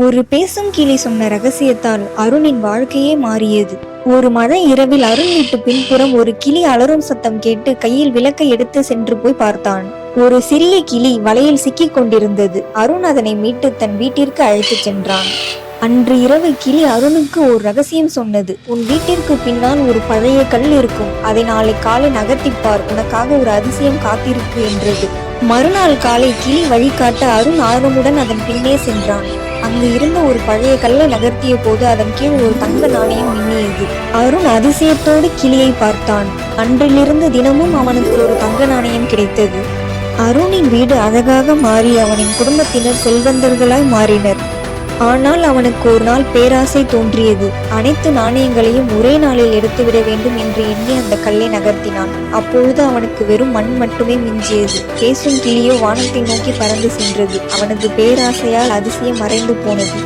ஒரு பேசும் கிளி சொன்ன ரகசியத்தால் அருணின் வாழ்க்கையே மாறியது. ஒரு மழை இரவில் அருண் வீட்டு பின்புறம் ஒரு கிளி அலறும் சத்தம் கேட்டு கையில் விளக்கை எடுத்து சென்று போய் பார்த்தான். ஒரு சிறிய கிளி வலையில் சிக்கிக் கொண்டிருந்தது. அருண் அதனை மீட்டு தன் வீட்டிற்கு அழைத்துச் சென்றான். அன்று இரவு கிளி அருணுக்கு ஒரு ரகசியம் சொன்னது. உன் வீட்டிற்கு பின்னால் ஒரு பழைய கல் இருக்கும், அதை நாளை காலை நகர்த்திப்பார், உனக்காக ஒரு அதிசயம் காத்திருக்கு என்றது. மறுநாள் காலை கிளி வழிகாட்ட அருண் ஆர்வமுடன் அதன் பின்னே சென்றான். அங்கு இருந்த ஒரு பழைய கல்லை நகர்த்திய போது அதன் கீழ் ஒரு தங்க நாணயம் மின்னியது. அருண் அதிசயத்தோடு கிளியை பார்த்தான். அன்றிலிருந்து தினமும் அவனுக்கு ஒரு தங்க நாணயம் கிடைத்தது. அருணின் வீடு அழகாக மாறி அவனின் குடும்பத்தினர் செல்வந்தர்களாய் மாறினர். ஆனால் அவனுக்கு ஒரு நாள் பேராசை தோன்றியது. அனைத்து நாணயங்களையும் ஒரே நாளில் எடுத்துவிட வேண்டும் என்று எண்ணி அந்த கல்லை நகர்த்தினான். அப்பொழுது அவனுக்கு வெறும் மண் மட்டுமே மிஞ்சியது. பேசும் கிளியோ வானத்தை நோக்கி பறந்து சென்றது. அவனது பேராசையால் அதிசயம் மறைந்து போனது.